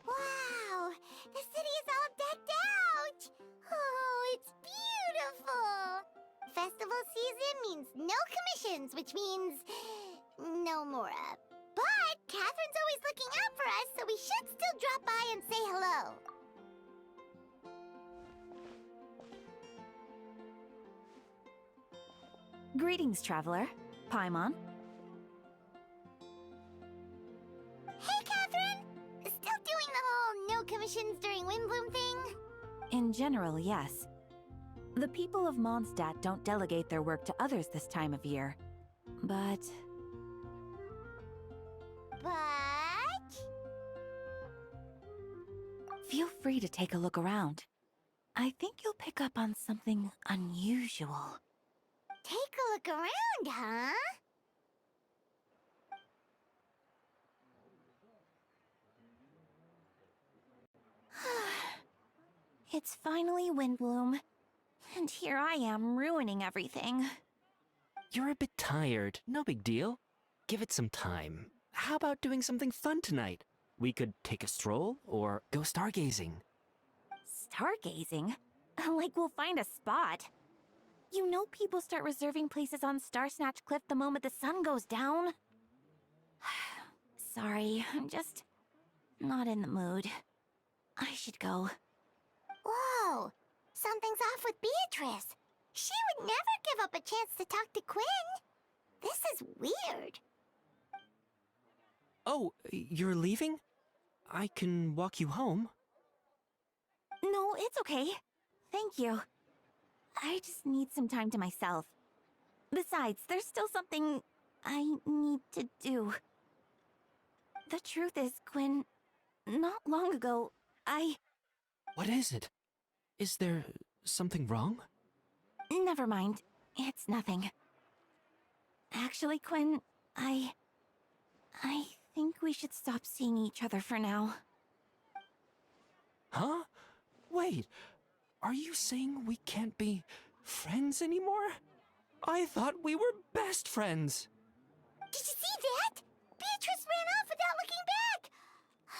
Wow! The city is all decked out! Oh, it's beautiful! Festival season means no commissions, which means no Mora. But Catherine's always looking out for us, so we should still drop by and say hello. Greetings, traveler. Paimon. Hey, Catherine! Still doing the whole no commissions during Windbloom thing? In general, yes. The people of Mondstadt don't delegate their work to others this time of year. But... feel free to take a look around. I think you'll pick up on something unusual. Take a look around, huh? It's finally Windbloom. And here I am ruining everything. You're a bit tired. No big deal. Give it some time. How about doing something fun tonight? We could take a stroll or go stargazing. Stargazing? Like we'll find a spot. You know people start reserving places on Starsnatch Cliff the moment the sun goes down. Sorry, I'm just not in the mood. I should go. Whoa! Something's off with Beatrice. She would never give up a chance to talk to Quinn. This is weird. Oh, you're leaving? I can walk you home. No, it's okay. Thank you. I just need some time to myself. Besides, there's still something I need to do. The truth is, Quinn, not long ago, What is it? Is there something wrong? Never mind. It's nothing. Actually, Quinn, I think we should stop seeing each other for now. Huh? Wait, are you saying we can't be friends anymore? I thought we were best friends. Did you see that? Beatrice ran off without looking back.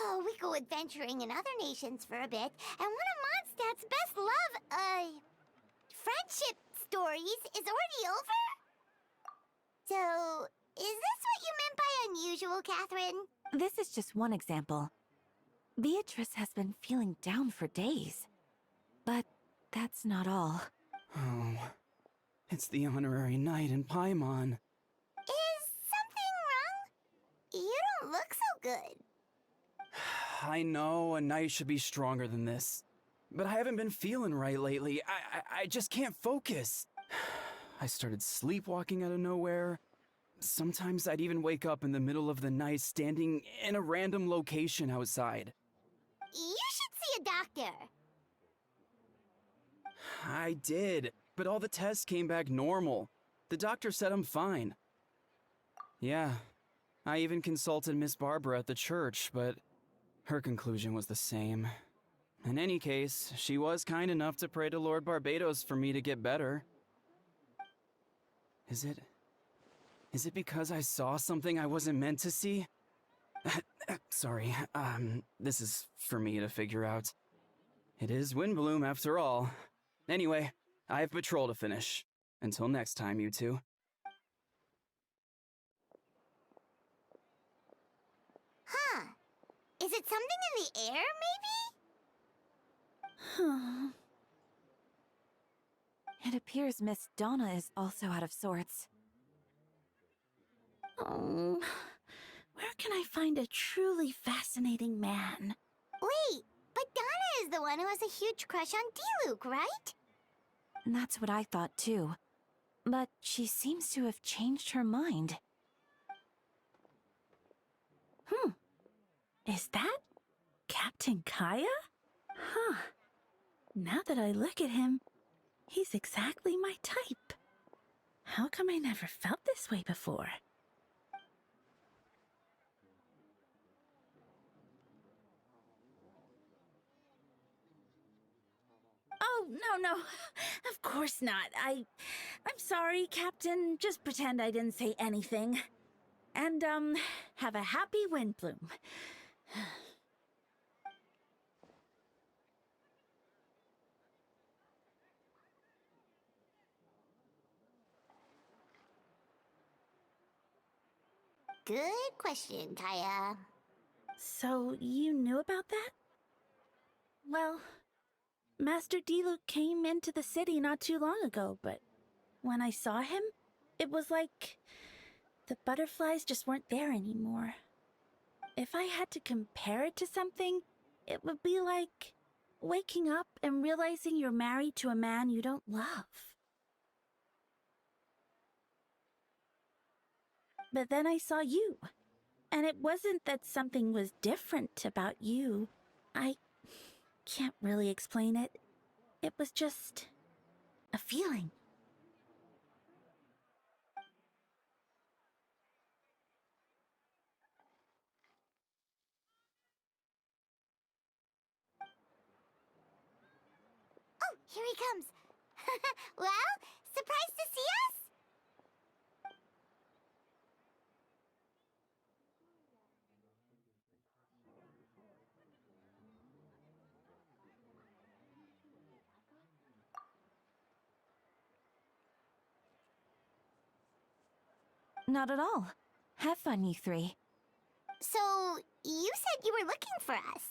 Oh, we go adventuring in other nations for a bit, and one of Mondstadt's best friendship stories is already over? So, is this what you meant by unusual, Catherine? This is just one example. Beatrice has been feeling down for days. But that's not all. Oh, it's the honorary knight in Paimon. Is something wrong? You don't look so good. I know a knight should be stronger than this, but I haven't been feeling right lately. I just can't focus. I started sleepwalking out of nowhere. Sometimes I'd even wake up in the middle of the night standing in a random location outside. You should see a doctor. I did, but all the tests came back normal. The doctor said I'm fine. Yeah, I even consulted Miss Barbara at the church, but her conclusion was the same. In any case, she was kind enough to pray to Lord Barbados for me to get better. Is it because I saw something I wasn't meant to see? Sorry, this is for me to figure out. It is Windbloom after all. Anyway, I have patrol to finish. Until next time, you two. Huh. Is it something in the air, maybe? It appears Miss Donna is also out of sorts. Oh, where can I find a truly fascinating man? Wait, but Donna is the one who has a huge crush on D-Luke, right? That's what I thought too. But she seems to have changed her mind. Is that Captain Kaya? Huh. Now that I look at him, he's exactly my type. How come I never felt this way before? Oh, no. Of course not. I'm sorry, Captain. Just pretend I didn't say anything. And, have a happy Windbloom. Good question, Kaya. So, you knew about that? Well, Master D-Luke came into the city not too long ago, but when I saw him, it was like the butterflies just weren't there anymore. If I had to compare it to something, it would be like waking up and realizing you're married to a man you don't love. But then I saw you, and it wasn't that something was different about you. I can't really explain it. It was just a feeling. Oh, here he comes. Well, surprised to see us? Not at all. Have fun, you three. So, you said you were looking for us.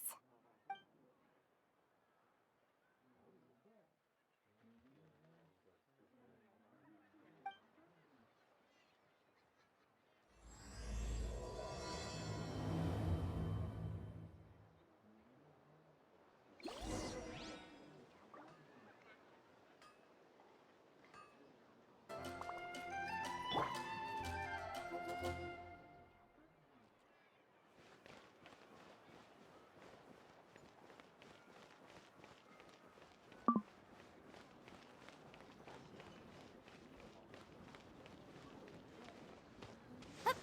Huh?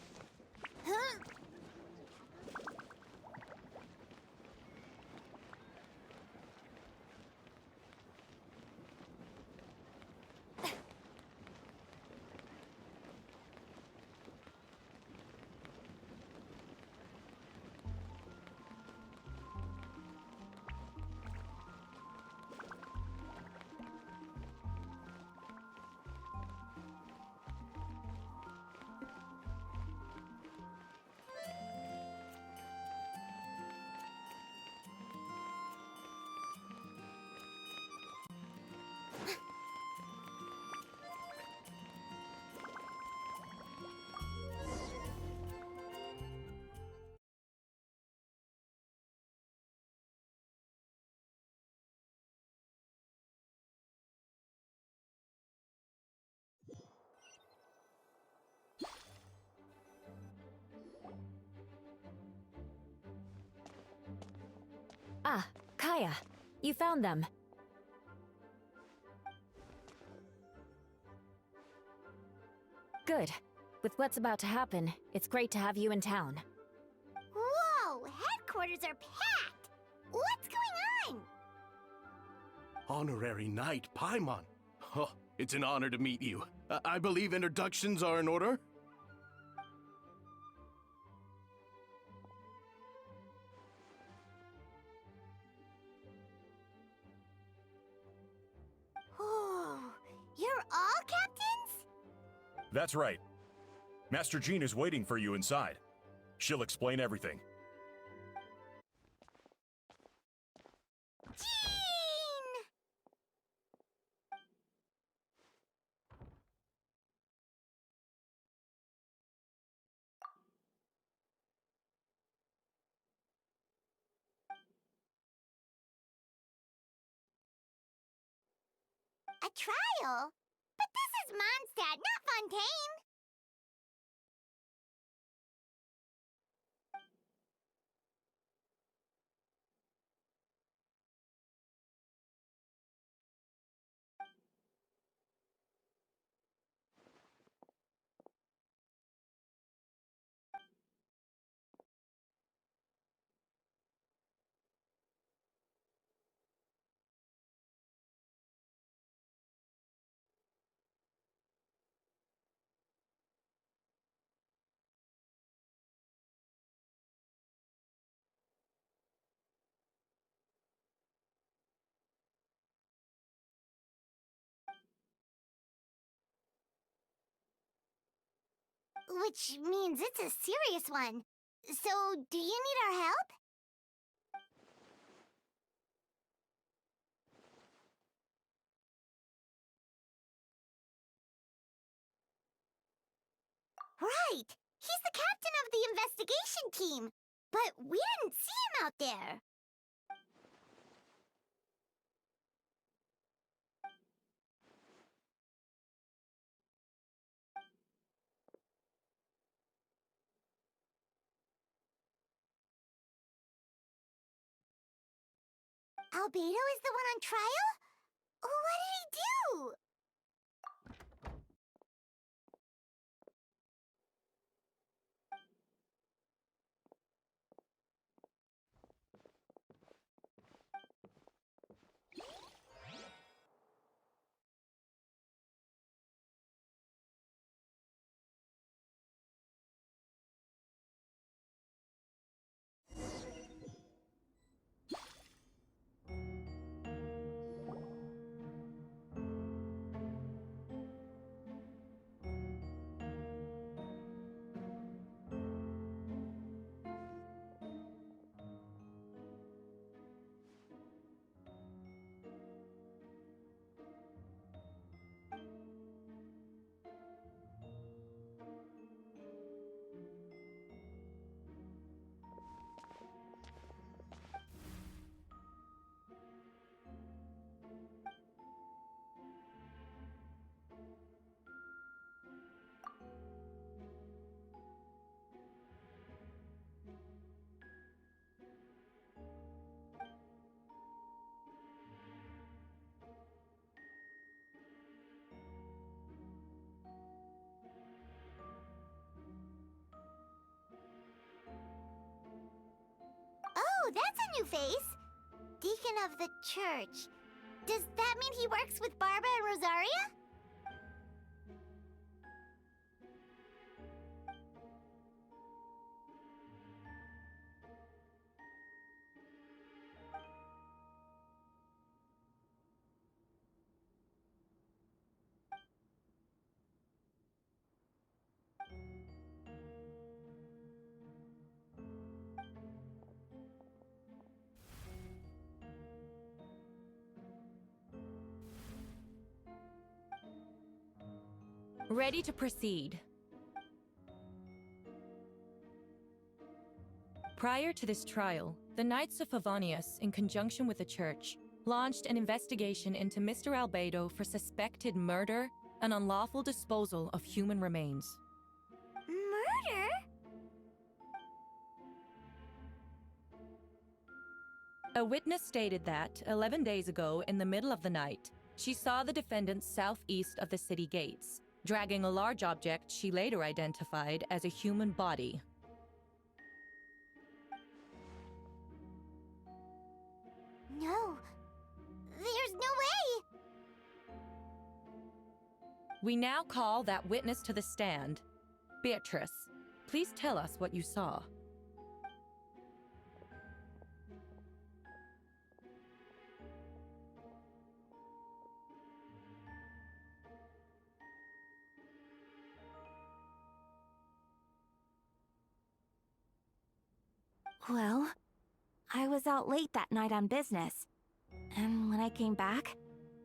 Ah, Kaya, you found them. Good. With what's about to happen, it's great to have you in town. Whoa, headquarters are packed! What's going on? Honorary Knight Paimon. Oh, it's an honor to meet you. I believe introductions are in order? That's right. Master Jean is waiting for you inside. She'll explain everything. Jean! A trial? But this is Mondstadt, not Fontaine! Which means it's a serious one. So, do you need our help? Right! He's the captain of the investigation team! But we didn't see him out there! Albedo is the one on trial? What did he do? Oh, that's a new face! Deacon of the church. Does that mean he works with Barbara and Rosaria? Ready to proceed. Prior to this trial, the Knights of Favonius, in conjunction with the Church, launched an investigation into Mr. Albedo for suspected murder and unlawful disposal of human remains. Murder? A witness stated that, 11 days ago, in the middle of the night, she saw the defendant southeast of the city gates, dragging a large object she later identified as a human body. No. There's no way! We now call that witness to the stand. Beatrice, please tell us what you saw. Well, I was out late that night on business. And when I came back,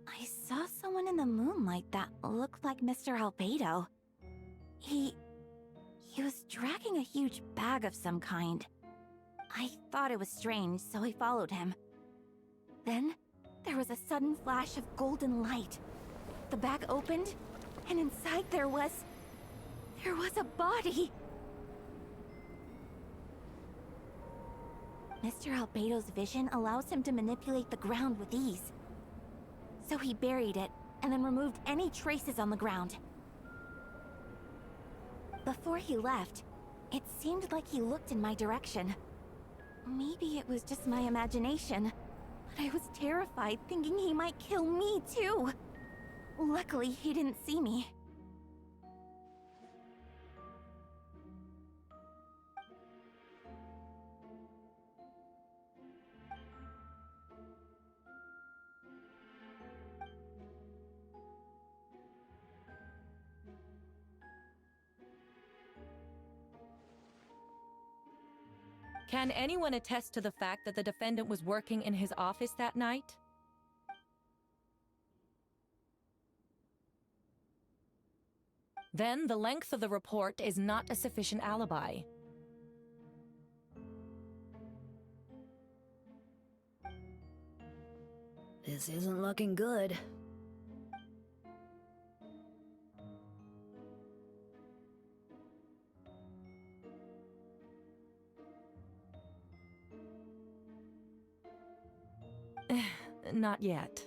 I saw someone in the moonlight that looked like Mr. Albedo. He was dragging a huge bag of some kind. I thought it was strange, so I followed him. Then, there was a sudden flash of golden light. The bag opened, and inside there was a body! Mr. Albedo's vision allows him to manipulate the ground with ease. So he buried it, and then removed any traces on the ground. Before he left, it seemed like he looked in my direction. Maybe it was just my imagination, but I was terrified thinking he might kill me too. Luckily, he didn't see me. Can anyone attest to the fact that the defendant was working in his office that night? Then the length of the report is not a sufficient alibi. This isn't looking good. Not yet.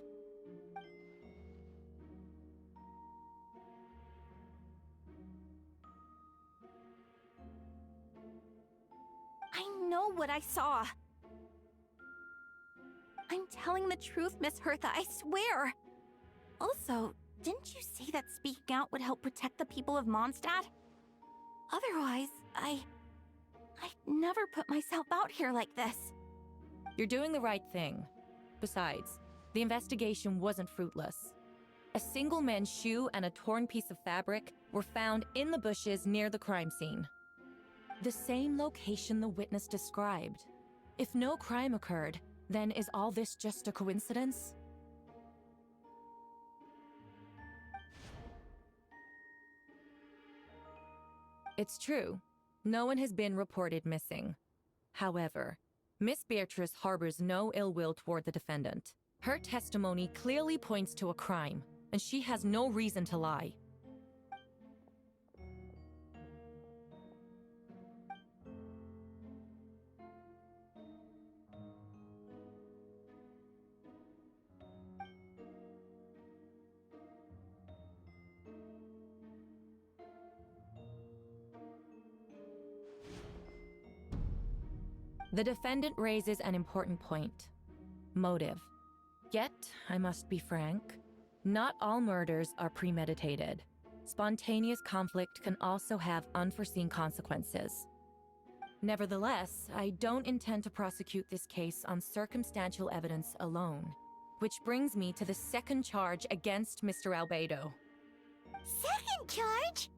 I know what I saw. I'm telling the truth, Miss Hertha, I swear. Also, didn't you say that speaking out would help protect the people of Mondstadt? Otherwise, I'd never put myself out here like this. You're doing the right thing. Besides, the investigation wasn't fruitless. A single man's shoe and a torn piece of fabric were found in the bushes near the crime scene. The same location the witness described. If no crime occurred, then is all this just a coincidence? It's true. No one has been reported missing. However, Miss Beatrice harbors no ill will toward the defendant. Her testimony clearly points to a crime, and she has no reason to lie. The defendant raises an important point. Motive. Yet, I must be frank, not all murders are premeditated. Spontaneous conflict can also have unforeseen consequences. Nevertheless, I don't intend to prosecute this case on circumstantial evidence alone. Which brings me to the second charge against Mr. Albedo. Second charge?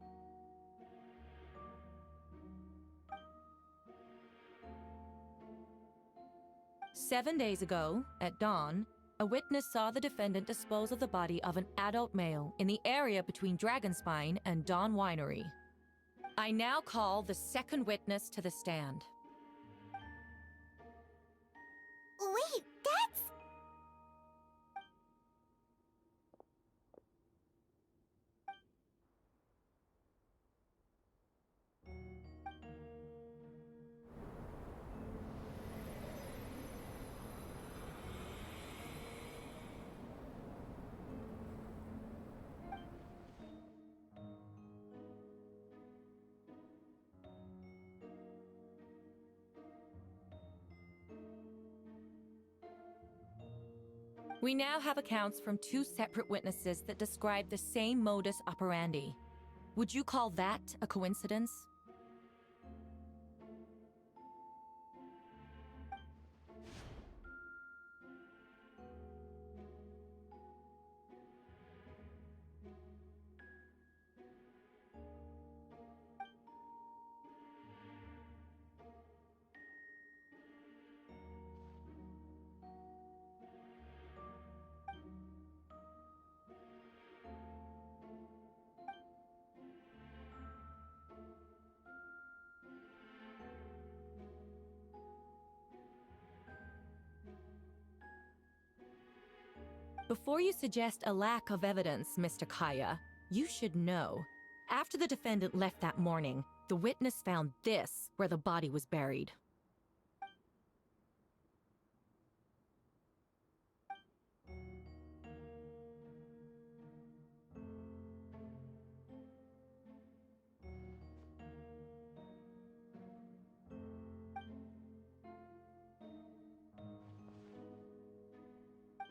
"7 days ago, at dawn, a witness saw the defendant dispose of the body of an adult male in the area between Dragonspine and Dawn Winery. I now call the second witness to the stand." Wait, that's... We now have accounts from 2 separate witnesses that describe the same modus operandi. Would you call that a coincidence? Before you suggest a lack of evidence, Mr. Kaya, you should know. After the defendant left that morning, the witness found this where the body was buried.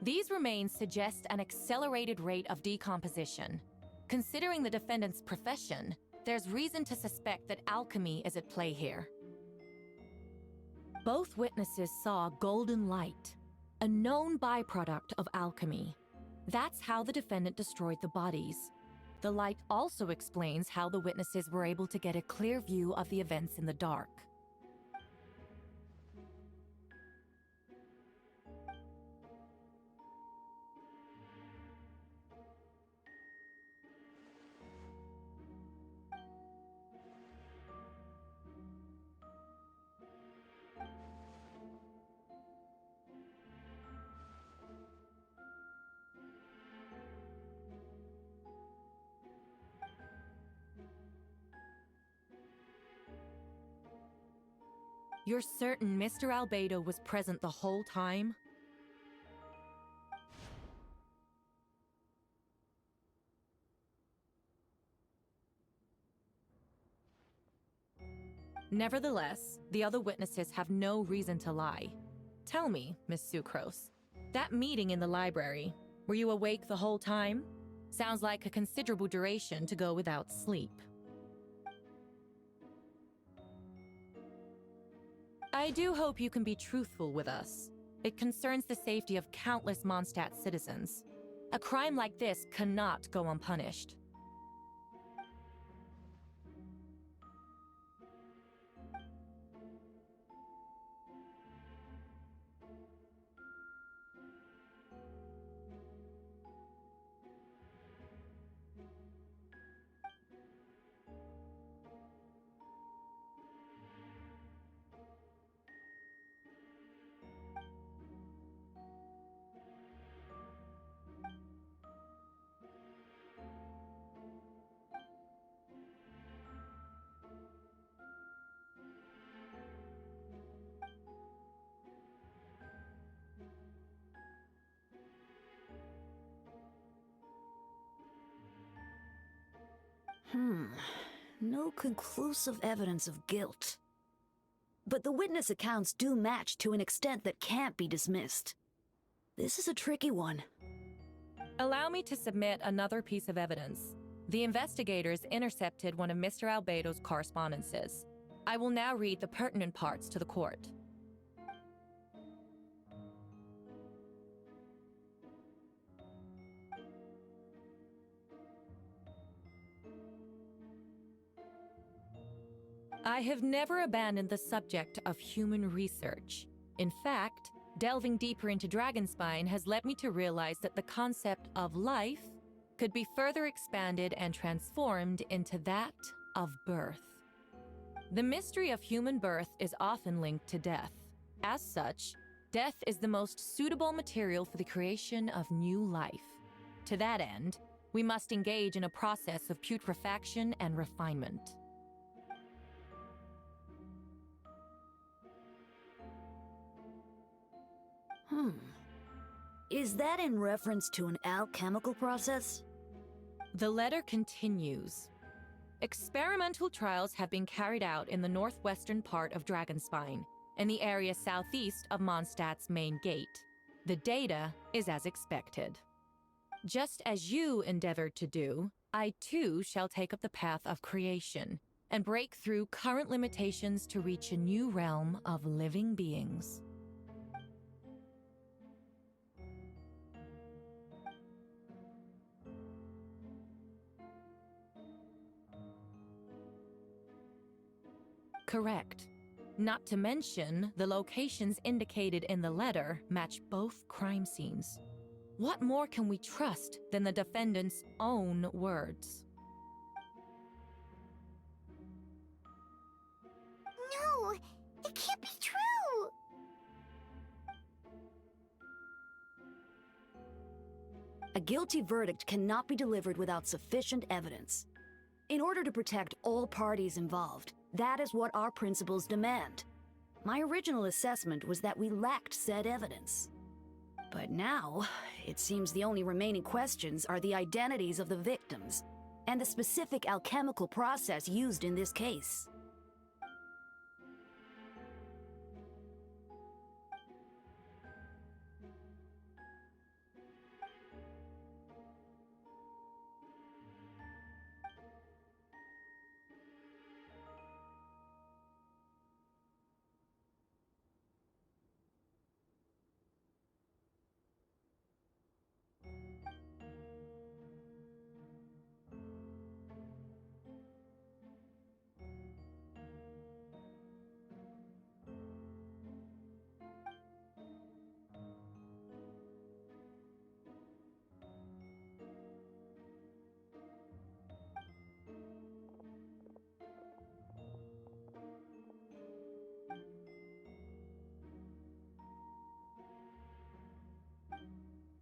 These remains suggest an accelerated rate of decomposition. Considering the defendant's profession, there's reason to suspect that alchemy is at play here. Both witnesses saw golden light, a known byproduct of alchemy. That's how the defendant destroyed the bodies. The light also explains how the witnesses were able to get a clear view of the events in the dark. You're certain Mr. Albedo was present the whole time? Nevertheless, the other witnesses have no reason to lie. Tell me, Miss Sucrose, that meeting in the library, were you awake the whole time? Sounds like a considerable duration to go without sleep. I do hope you can be truthful with us. It concerns the safety of countless Mondstadt citizens. A crime like this cannot go unpunished. No conclusive evidence of guilt. But the witness accounts do match to an extent that can't be dismissed. This is a tricky one. Allow me to submit another piece of evidence. The investigators intercepted one of Mr. Albedo's correspondences. I will now read the pertinent parts to the court. I have never abandoned the subject of human research. In fact, delving deeper into Dragonspine has led me to realize that the concept of life could be further expanded and transformed into that of birth. The mystery of human birth is often linked to death. As such, death is the most suitable material for the creation of new life. To that end, we must engage in a process of putrefaction and refinement. Is that in reference to an alchemical process? The letter continues. Experimental trials have been carried out in the northwestern part of Dragonspine, in the area southeast of Mondstadt's main gate. The data is as expected. Just as you endeavored to do, I too shall take up the path of creation and break through current limitations to reach a new realm of living beings. Correct. Not to mention, the locations indicated in the letter match both crime scenes. What more can we trust than the defendant's own words? No, it can't be true. A guilty verdict cannot be delivered without sufficient evidence. In order to protect all parties involved, that is what our principles demand. My original assessment was that we lacked said evidence. But now, it seems the only remaining questions are the identities of the victims and the specific alchemical process used in this case.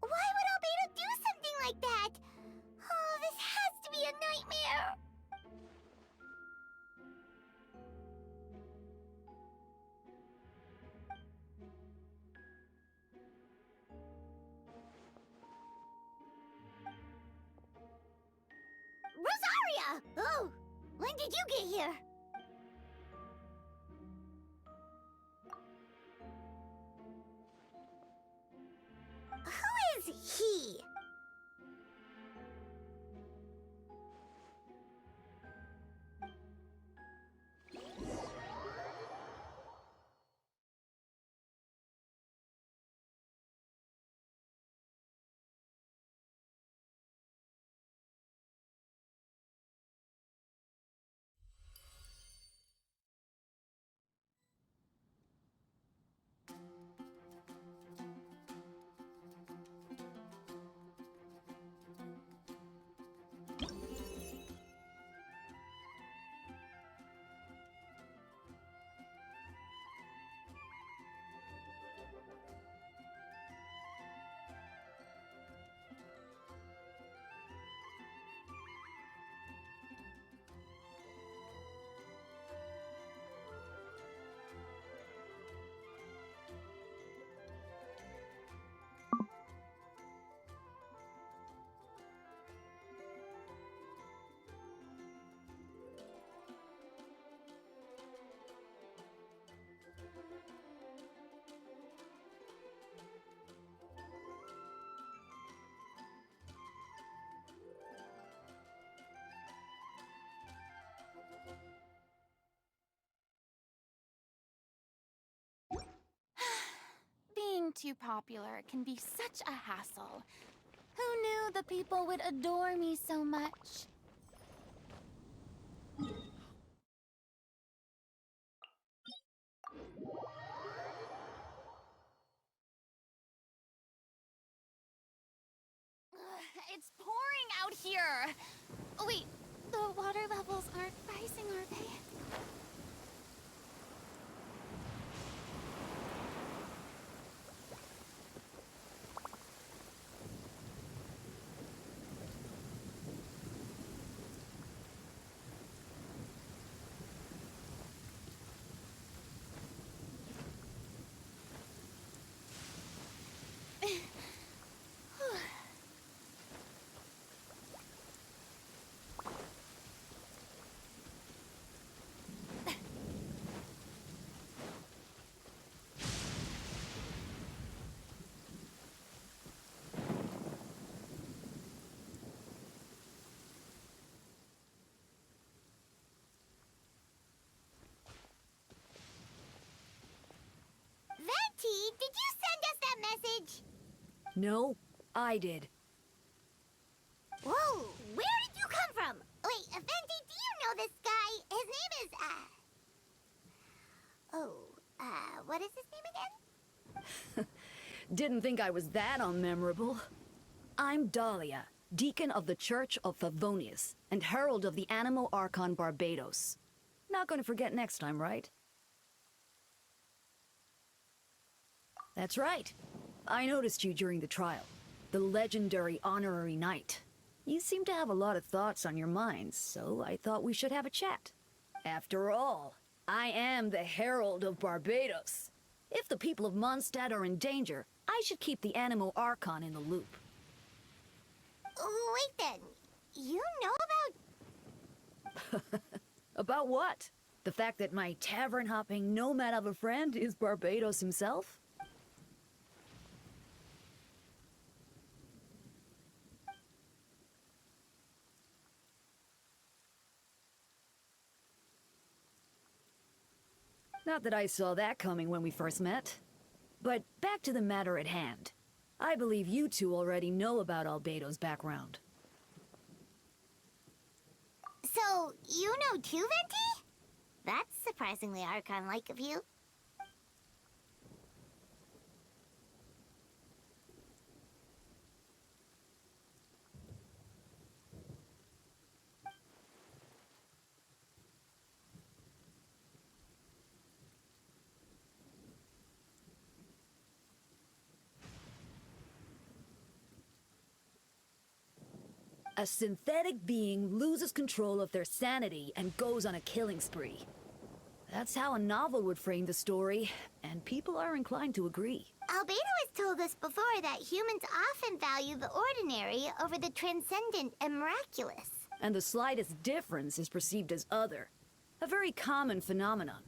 Why would Albedo do something like that? Oh, this has to be a nightmare. Rosaria! Oh, when did you get here? Who is he? Being too popular can be such a hassle. Who knew the people would adore me so much? It's pouring out here. Wait, the water levels aren't rising, are they? Venti, did you send us that message? No, I did. Whoa, where did you come from? Wait, Venti, do you know this guy? His name is, what is his name again? Didn't think I was that unmemorable. I'm Dahlia, Deacon of the Church of Favonius, and Herald of the Animo Archon Barbados. Not gonna forget next time, right? That's right. I noticed you during the trial. the legendary honorary knight. You seem to have a lot of thoughts on your minds, so I thought we should have a chat. After all, I am the Herald of Barbados. If the people of Mondstadt are in danger, I should keep the Animo Archon in the loop. Wait then, you know about... About what? The fact that my tavern-hopping nomad of a friend is Barbados himself? Not that I saw that coming when we first met. But back to the matter at hand. I believe you two already know about Albedo's background. So, you know too, Venti? That's surprisingly Archon-like of you. A synthetic being loses control of their sanity and goes on a killing spree. That's how a novel would frame the story, and people are inclined to agree. Albedo has told us before that humans often value the ordinary over the transcendent and miraculous. And the slightest difference is perceived as other. A very common phenomenon.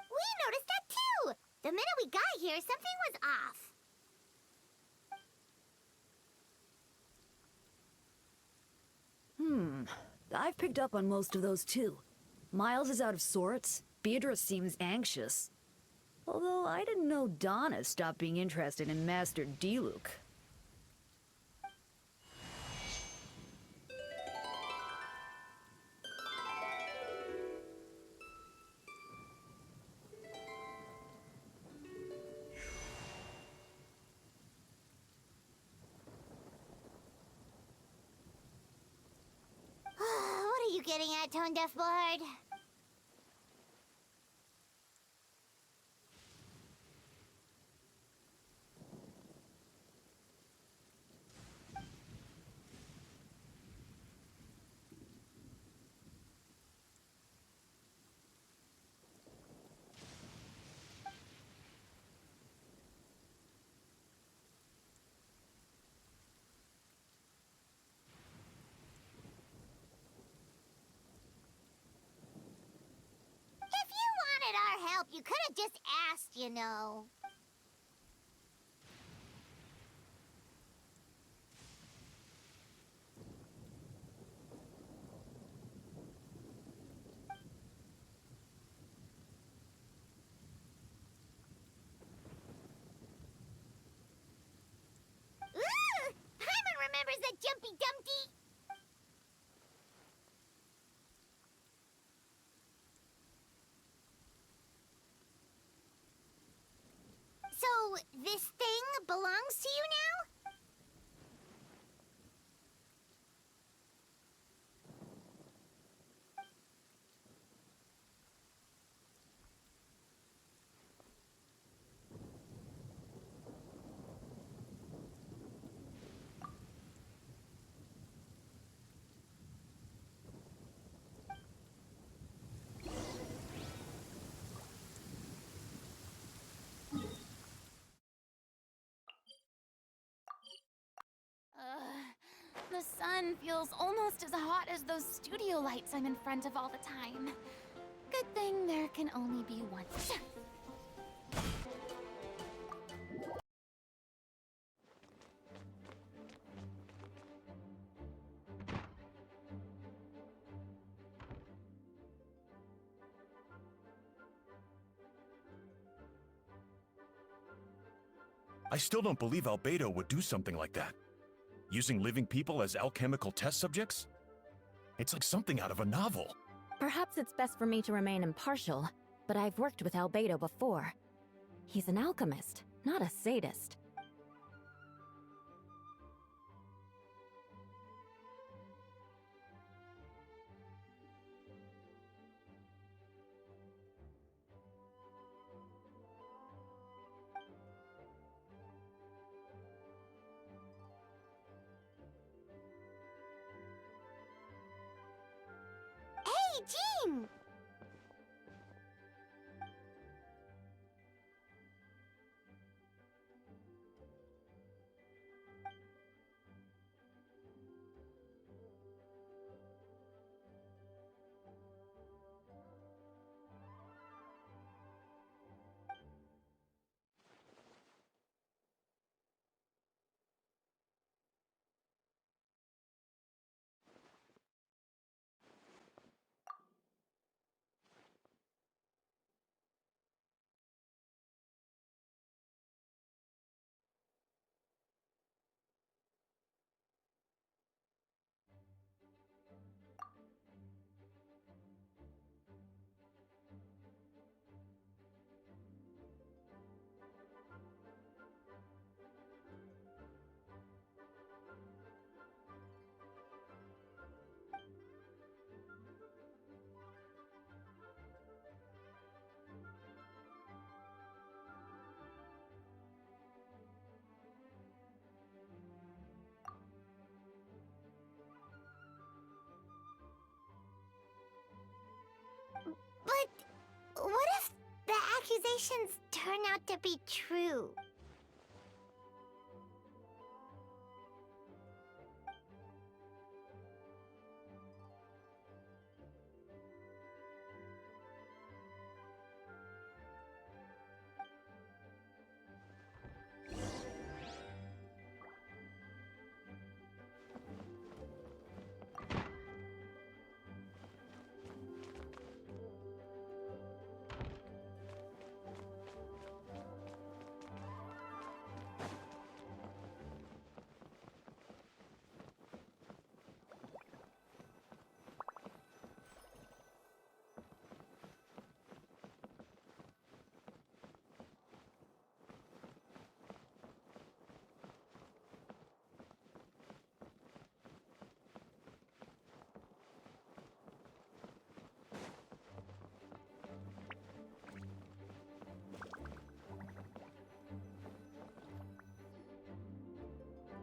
We noticed that too! The minute we got here, something was off. I've picked up on most of those too. Miles is out of sorts. Beatrice seems anxious. Although I didn't know Donna stopped being interested in Master Diluc. What are you getting at, Tone Deaf Bard? If you wanted our help, you could have just asked, you know. Ooh! Hyman remembers that Jumpy Dumpty! So, this thing belongs to you now? The sun feels almost as hot as those studio lights I'm in front of all the time. Good thing there can only be one. I still don't believe Albedo would do something like that. Using living people as alchemical test subjects? It's like something out of a novel. Perhaps it's best for me to remain impartial, but I've worked with Albedo before. He's an alchemist, not a sadist. Jean! But what if the accusations turn out to be true?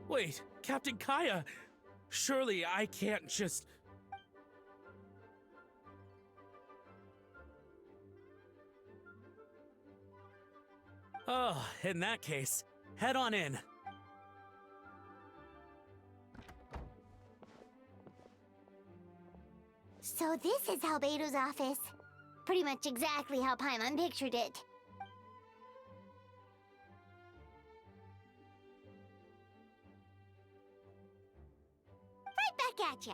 Wait, Captain Kaya! Surely I can't just... Oh, in that case, head on in. So this is Albedo's office. Pretty much exactly how Paimon pictured it. Right back at ya.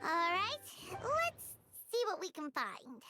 All right, let's see what we can find.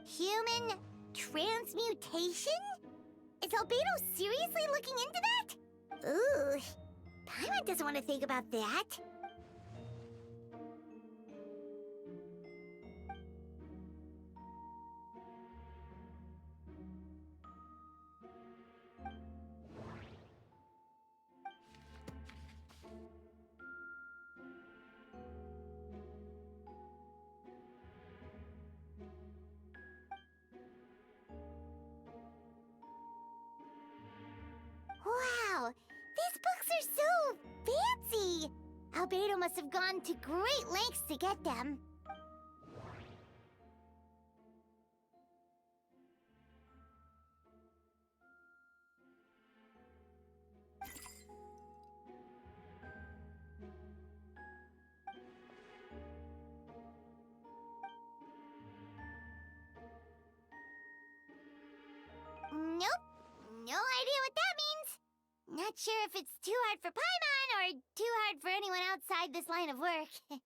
Human transmutation? Is Albedo seriously looking into that? Ooh, Paimon doesn't want to think about that. Albedo must have gone to great lengths to get them. Nope. No idea what that means. Not sure if it's too hard for Paimon or too hard for anyone outside this line of work.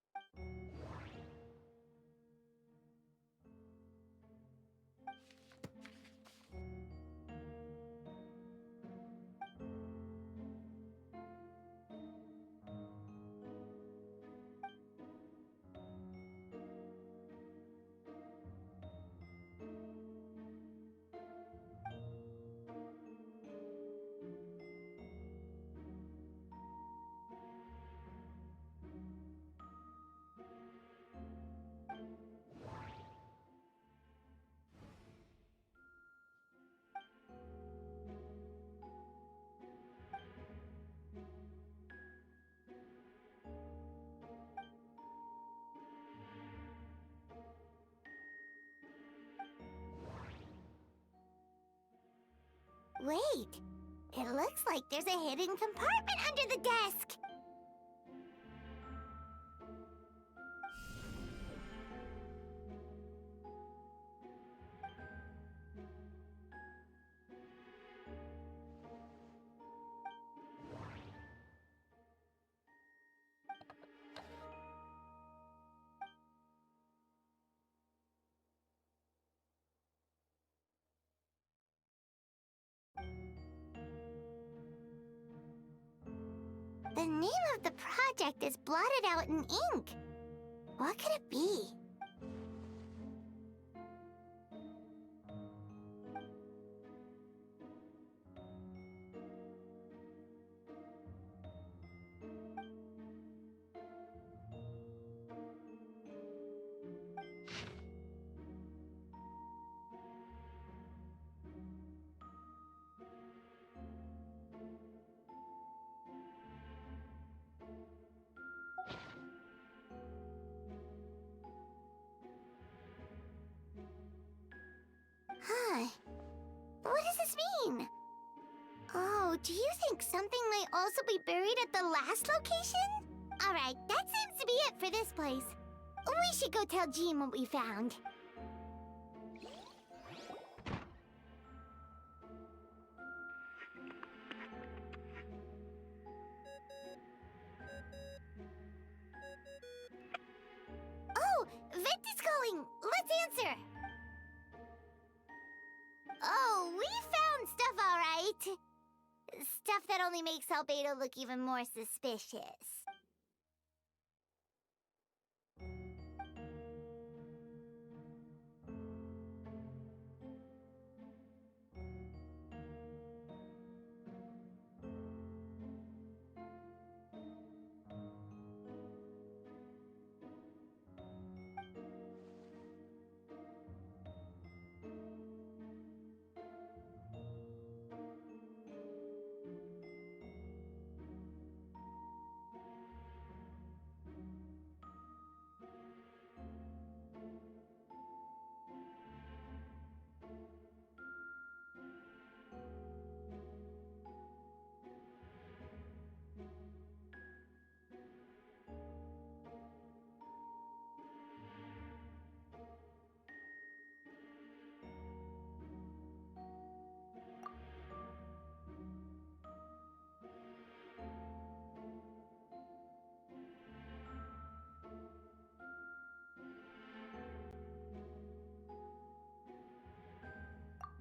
Wait, it looks like there's a hidden compartment under the desk. The name of the project is blotted out in ink. What could it be? Huh. What does this mean? Oh, do you think something might also be buried at the last location? Alright, that seems to be it for this place. We should go tell Jean what we found. Oh, Vent is calling! Let's answer! Oh, we found stuff, all right. Stuff that only makes Albedo look even more suspicious.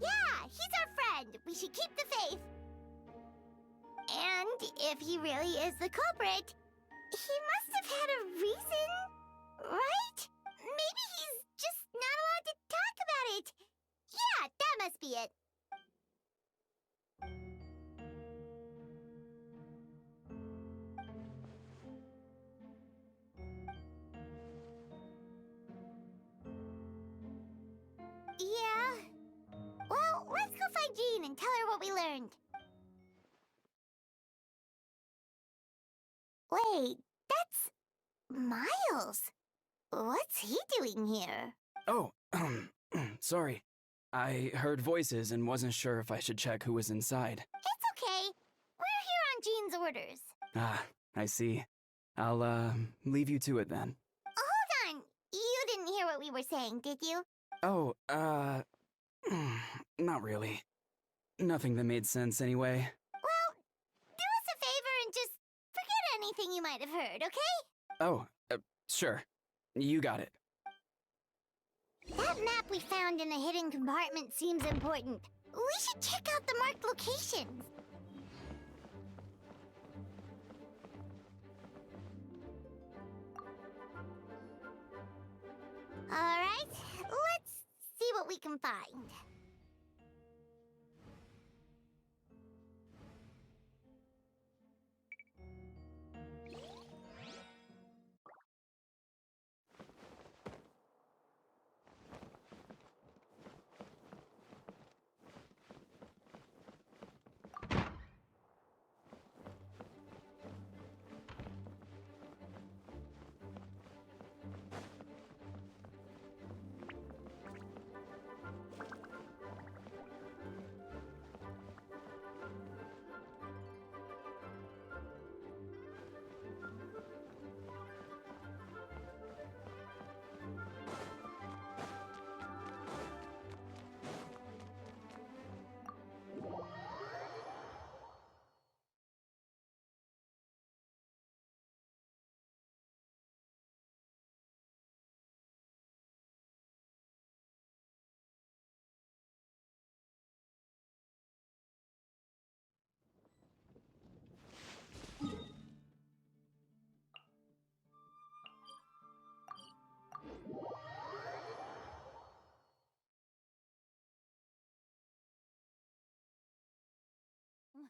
Yeah, he's our friend. We should keep the faith. And if he really is the culprit, he must have had a reason, right? Maybe he's just not allowed to talk about it. Yeah, that must be it. Yeah. Well, let's go find Jean and tell her what we learned. Wait, that's Miles? What's he doing here? Oh, sorry. I heard voices and wasn't sure if I should check who was inside. It's okay. We're here on Jean's orders. Ah, I see. I'll, leave you to it then. Hold on. You didn't hear what we were saying, did you? Oh, not really. Nothing that made sense anyway. Well, do us a favor and just forget anything you might have heard, okay? Oh, sure. You got it. That map we found in the hidden compartment seems important. We should check out the marked locations. Alright, let's see what we can find.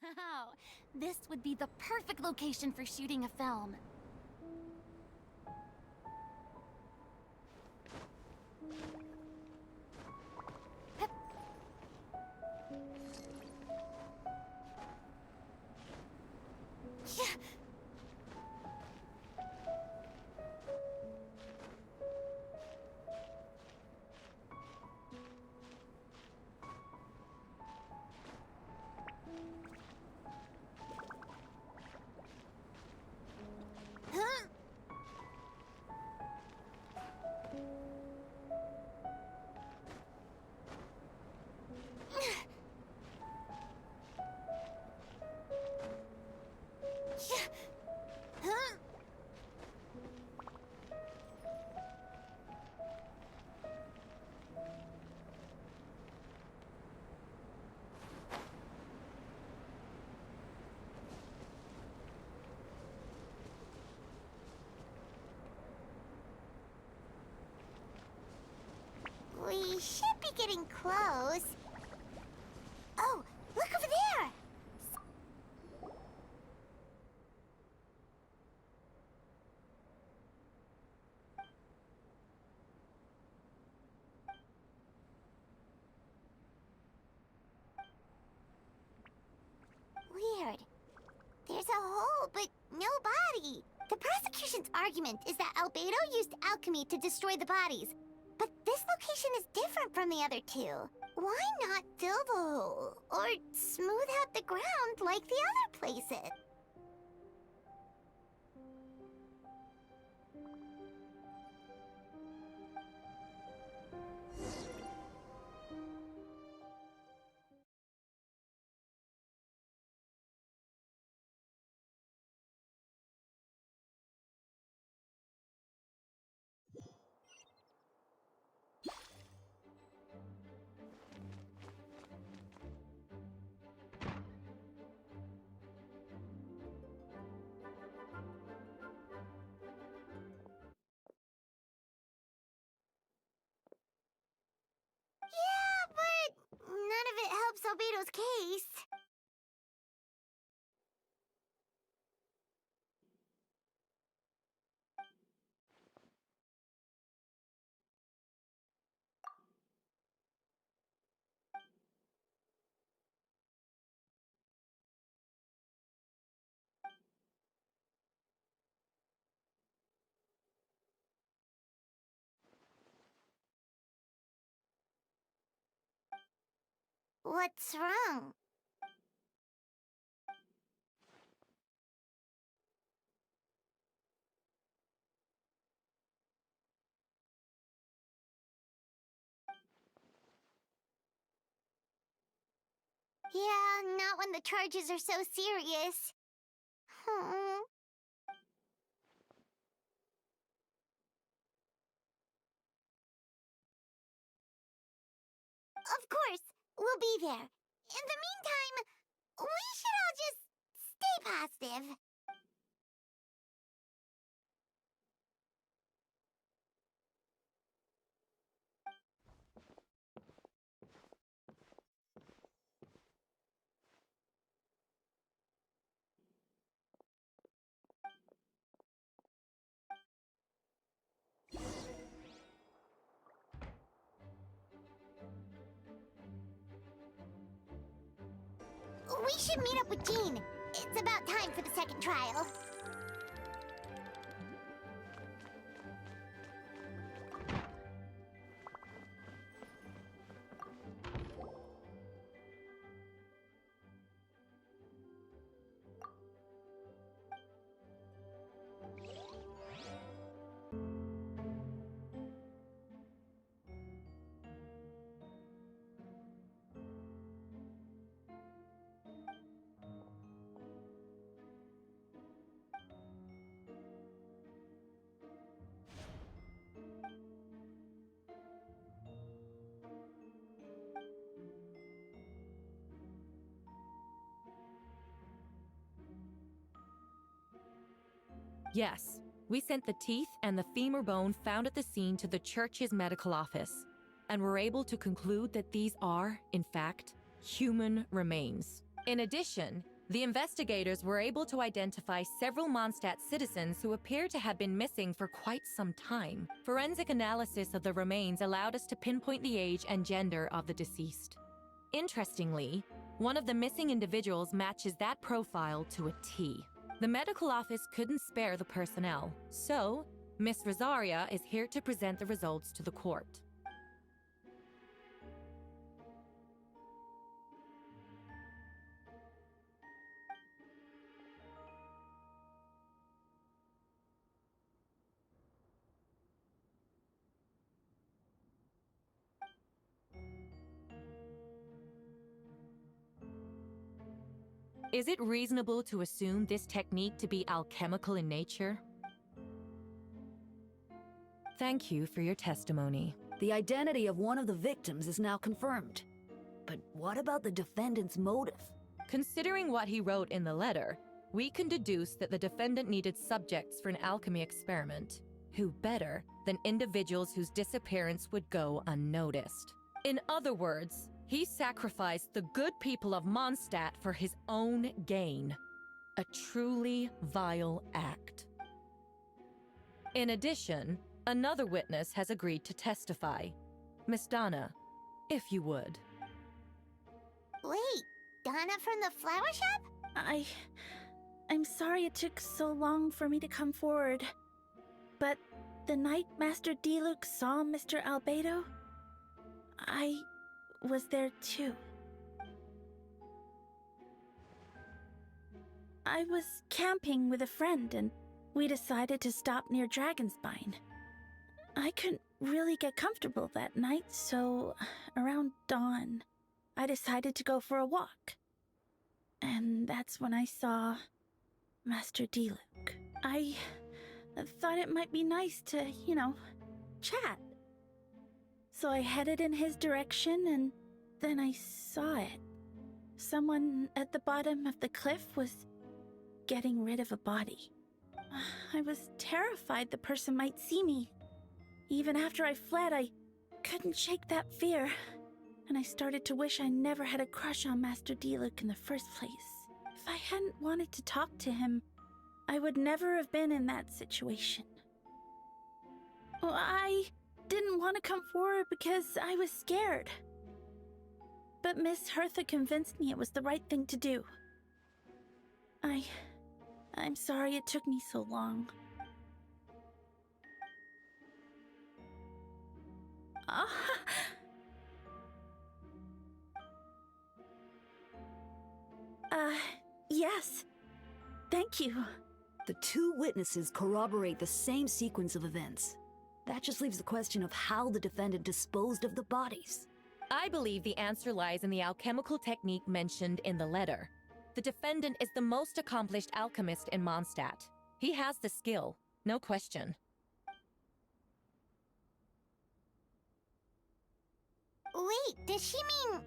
Wow, this would be the perfect location for shooting a film. We should be getting close. Oh, look over there! Weird. There's a hole, but no body. The prosecution's argument is that Albedo used alchemy to destroy the bodies. But this location is different from the other two. Why not fill the hole? Or smooth out the ground like the other places? What's wrong? Yeah, not when the charges are so serious. Hmm. Of course, we'll be there. In the meantime, we should all just stay positive. We should meet up with Jean. It's about time for the second trial. Yes, we sent the teeth and the femur bone found at the scene to the church's medical office, and were able to conclude that these are, in fact, human remains. In addition, the investigators were able to identify several Mondstadt citizens who appear to have been missing for quite some time. Forensic analysis of the remains allowed us to pinpoint the age and gender of the deceased. Interestingly, one of the missing individuals matches that profile to a T. The medical office couldn't spare the personnel, so Miss Rosaria is here to present the results to the court. Is it reasonable to assume this technique to be alchemical in nature? Thank you for your testimony. The identity of one of the victims is now confirmed. But what about the defendant's motive? Considering what he wrote in the letter, we can deduce that the defendant needed subjects for an alchemy experiment. Who better than individuals whose disappearance would go unnoticed? In other words, he sacrificed the good people of Mondstadt for his own gain. A truly vile act. In addition, another witness has agreed to testify. Miss Donna, if you would. Wait, Donna from the flower shop? I'm sorry it took so long for me to come forward. But the night Master Diluc saw Mr. Albedo, I was there too. I was camping with a friend and we decided to stop near Dragonspine. I couldn't really get comfortable that night, so around dawn, I decided to go for a walk. And that's when I saw Master Diluc. I thought it might be nice to, chat. So I headed in his direction, and then I saw it. Someone at the bottom of the cliff was getting rid of a body. I was terrified the person might see me. Even after I fled, I couldn't shake that fear. And I started to wish I never had a crush on Master Diluc in the first place. If I hadn't wanted to talk to him, I would never have been in that situation. Well, I didn't want to come forward because I was scared. But Miss Hertha convinced me it was the right thing to do. I'm sorry it took me so long. Yes. Thank you. The two witnesses corroborate the same sequence of events. That just leaves the question of how the defendant disposed of the bodies. I believe the answer lies in the alchemical technique mentioned in the letter. The defendant is the most accomplished alchemist in Mondstadt. He has the skill, no question. Wait, does she mean...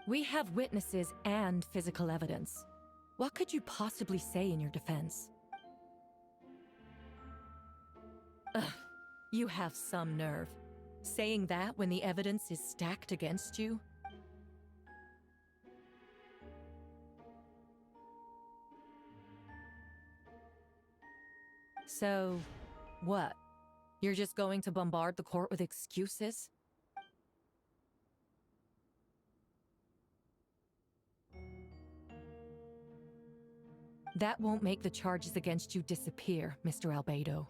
We have witnesses and physical evidence. What could you possibly say in your defense? Ugh, you have some nerve. Saying that when the evidence is stacked against you? So, what? You're just going to bombard the court with excuses? That won't make the charges against you disappear, Mr. Albedo.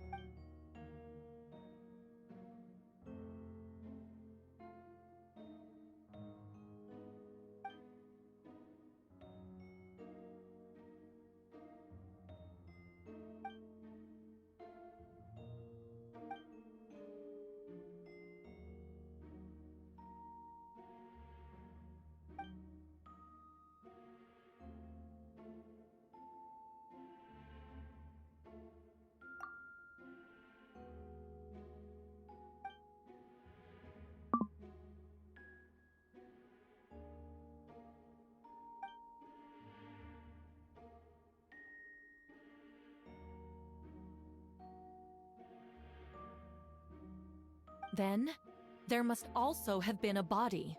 Then, there must also have been a body.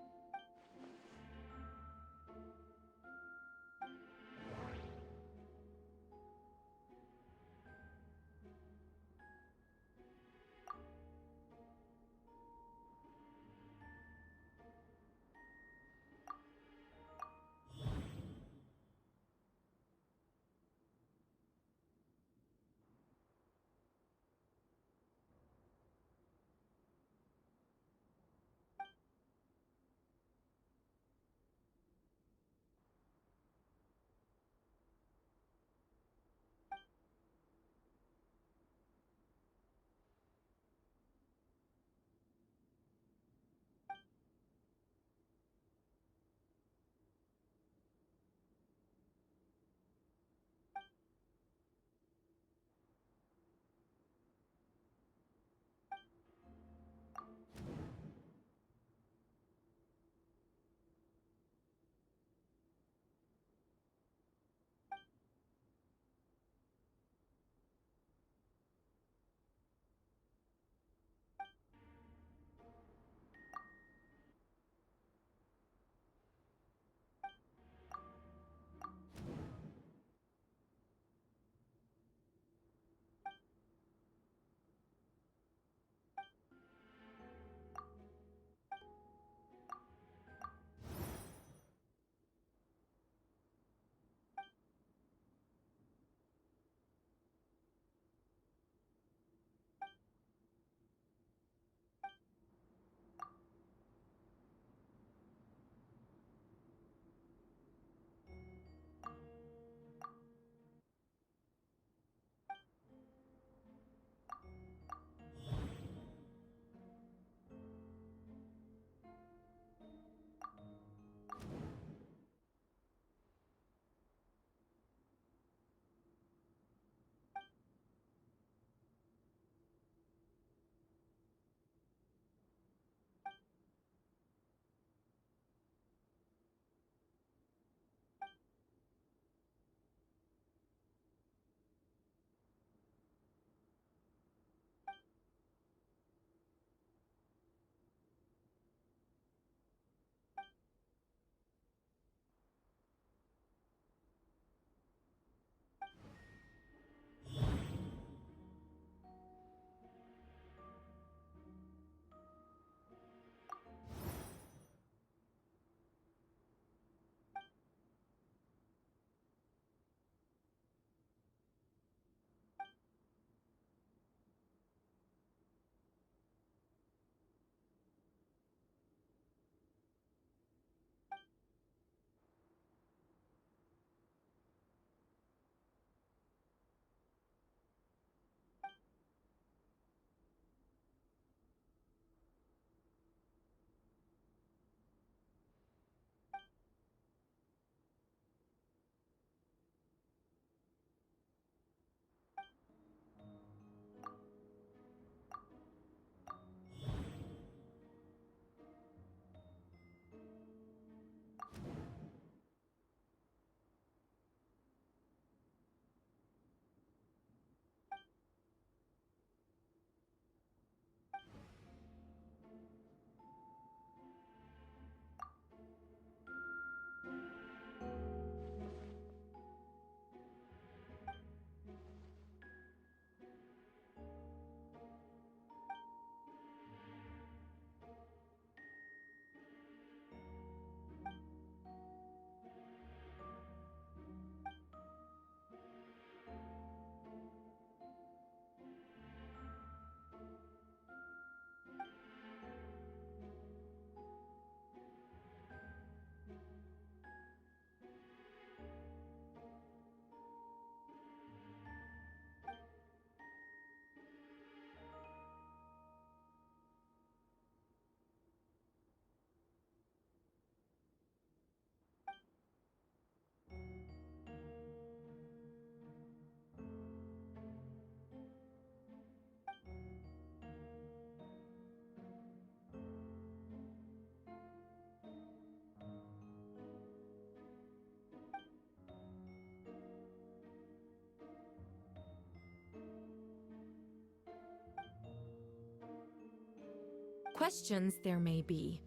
Questions there may be,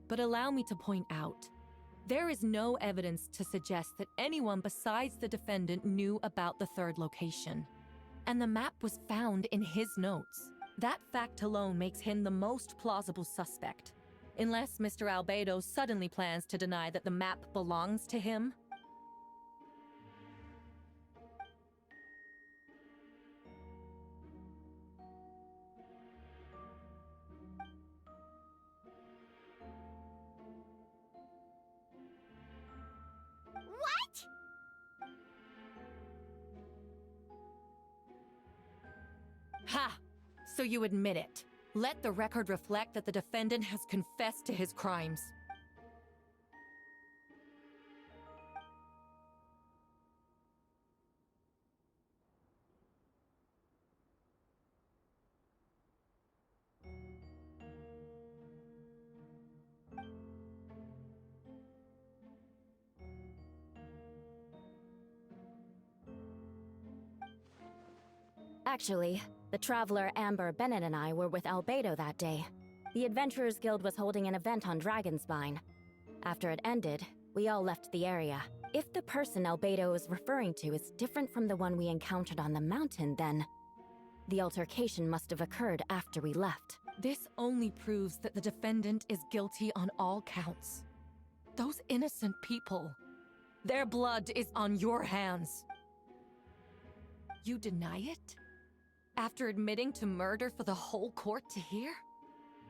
but allow me to point out, there is no evidence to suggest that anyone besides the defendant knew about the third location. And the map was found in his notes. That fact alone makes him the most plausible suspect. Unless Mr. Albedo suddenly plans to deny that the map belongs to him. What? Ha! So you admit it. Let the record reflect that the defendant has confessed to his crimes. Actually, the traveler Amber Bennett and I were with Albedo that day. The Adventurers Guild was holding an event on Dragonspine. After it ended, we all left the area. If the person Albedo is referring to is different from the one we encountered on the mountain, then the altercation must have occurred after we left. This only proves that the defendant is guilty on all counts. Those innocent people, their blood is on your hands. You deny it? After admitting to murder for the whole court to hear?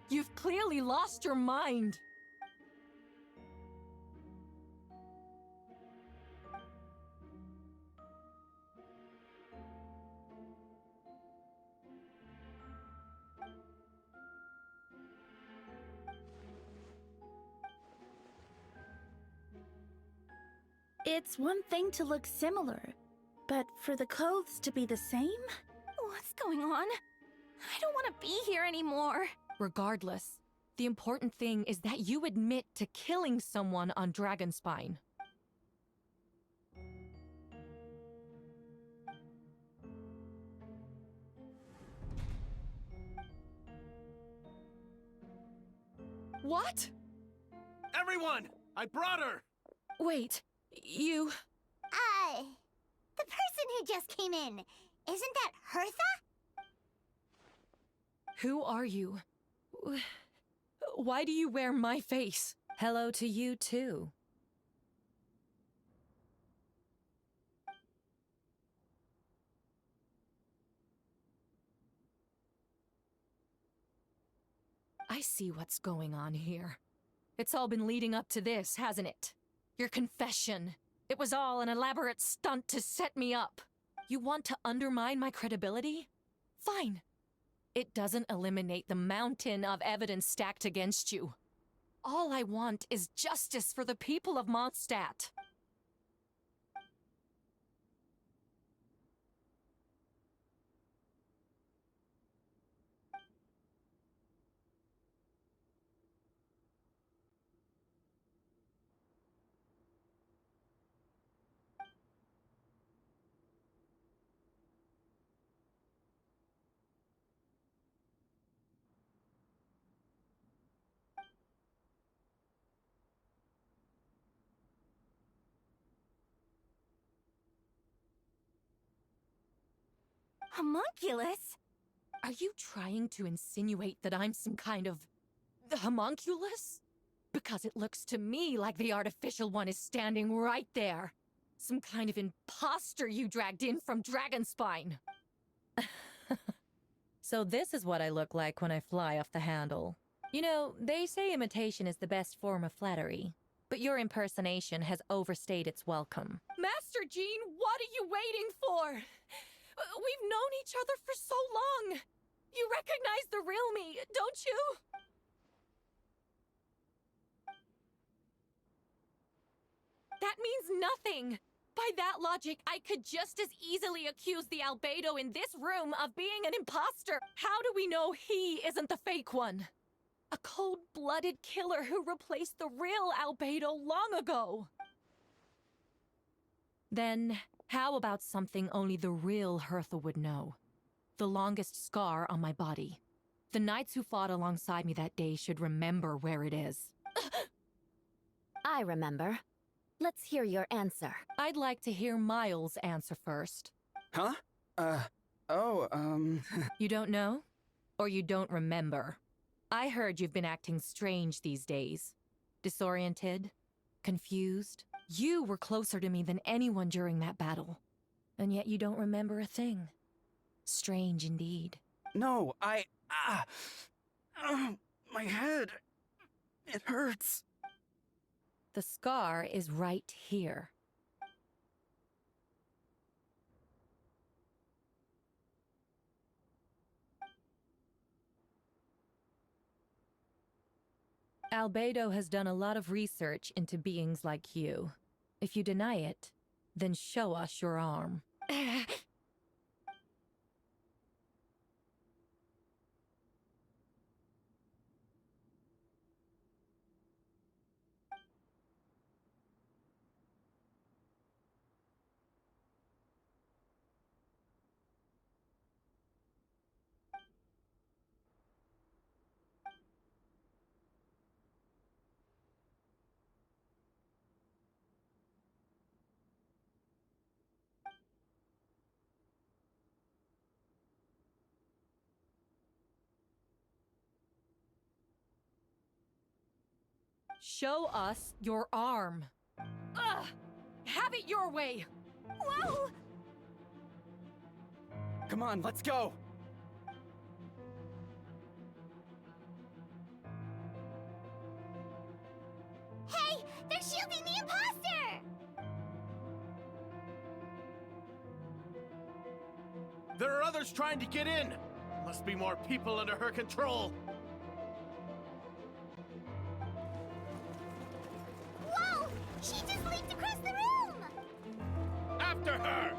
You've clearly lost your mind! It's one thing to look similar, but for the clothes to be the same? What's going on? I don't want to be here anymore. Regardless, the important thing is that you admit to killing someone on Dragonspine. What? Everyone! I brought her! Wait, you... The person who just came in, isn't that Hertha? Who are you? Why do you wear my face? Hello to you, too. I see what's going on here. It's all been leading up to this, hasn't it? Your confession. It was all an elaborate stunt to set me up. You want to undermine my credibility? Fine. It doesn't eliminate the mountain of evidence stacked against you. All I want is justice for the people of Mondstadt. Homunculus? Are you trying to insinuate that I'm some kind of... homunculus? Because it looks to me like the artificial one is standing right there. Some kind of imposter you dragged in from Dragonspine. So this is what I look like when I fly off the handle. You know, they say imitation is the best form of flattery. But your impersonation has overstayed its welcome. Master Jean, what are you waiting for? We've known each other for so long. You recognize the real me, don't you? That means nothing. By that logic, I could just as easily accuse the Albedo in this room of being an imposter. How do we know he isn't the fake one? A cold-blooded killer who replaced the real Albedo long ago. Then, how about something only the real Hertha would know? The longest scar on my body. The knights who fought alongside me that day should remember where it is. I remember. Let's hear your answer. I'd like to hear Miles' answer first. Huh? You don't know? Or you don't remember? I heard you've been acting strange these days. Disoriented? Confused? You were closer to me than anyone during that battle. And yet you don't remember a thing. Strange indeed. No, my head. It hurts. The scar is right here. Albedo has done a lot of research into beings like you. If you deny it, then show us your arm. Show us your arm. Ugh! Have it your way! Whoa! Come on, let's go! Hey, they're shielding the imposter! There are others trying to get in. Must be more people under her control. Whoa! She just leaped across the room! After her!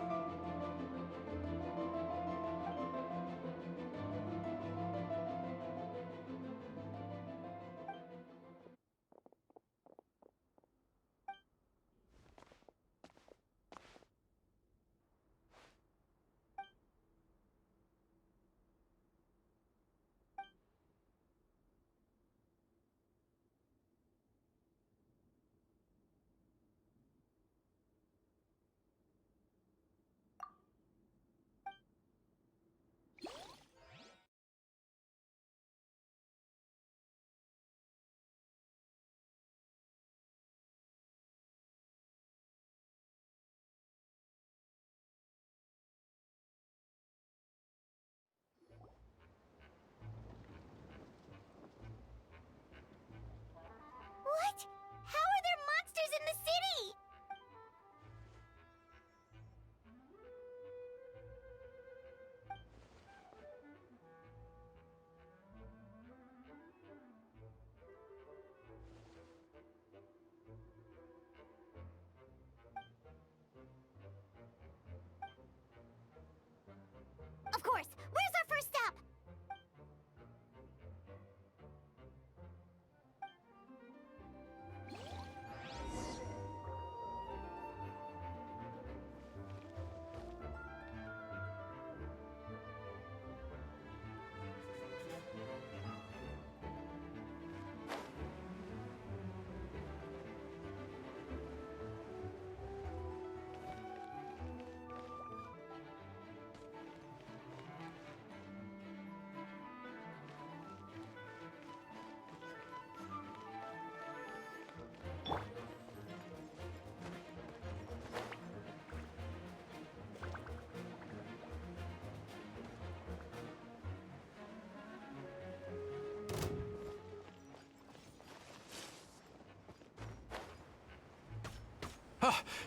What? How are there monsters in the city? Of course! Where's our first stop?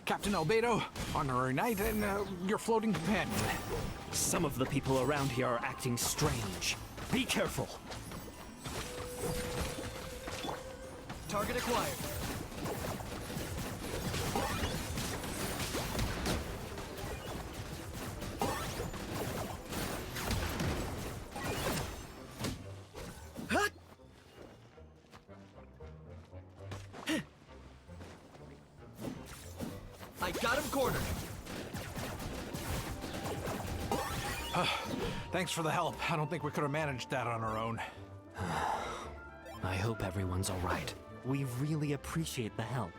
Captain Albedo, honorary knight, and your floating companion. Some of the people around here are acting strange. Be careful. Target acquired. I got him cornered. Thanks for the help. I don't think we could have managed that on our own. I hope everyone's alright. We really appreciate the help.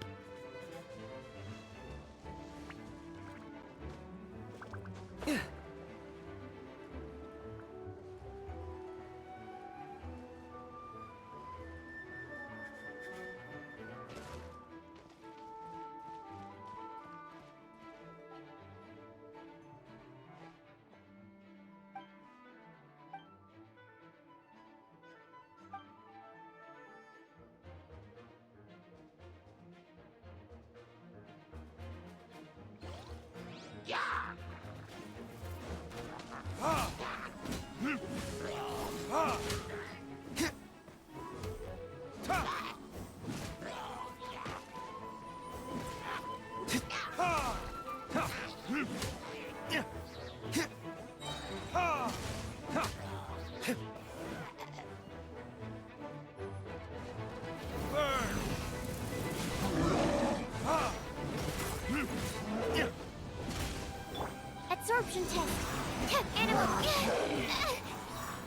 Absorption test. Animal.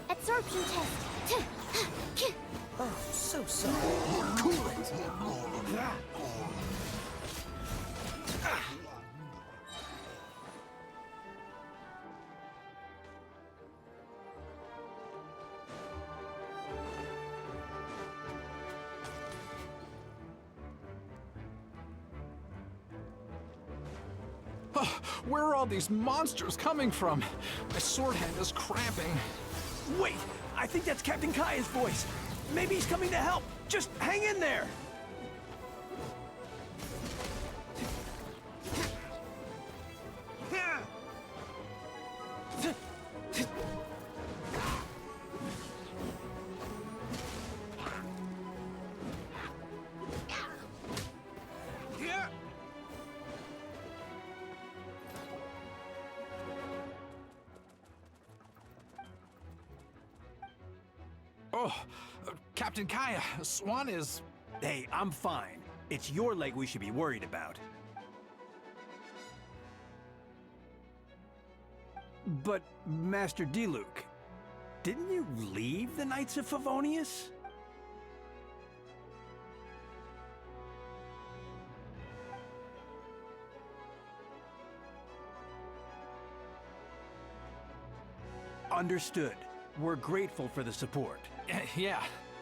Absorption test. Oh, so sorry. Cool it. Where are all these monsters coming from? My sword hand is cramping. Wait, I think that's Captain Kaya's voice. Maybe he's coming to help. Just hang in there. Oh, Captain Kaya, Swan is... Hey, I'm fine. It's your leg we should be worried about. But, Master Diluc, didn't you leave the Knights of Favonius? Understood. We're grateful for the support. Yeah,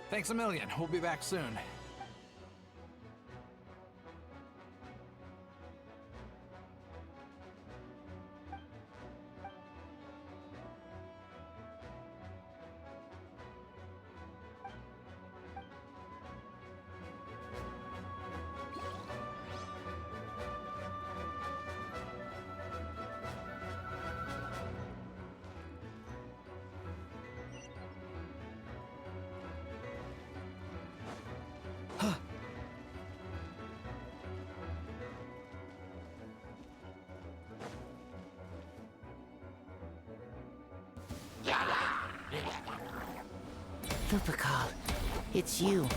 thanks a million. We'll be back soon. Lupercal, it's you.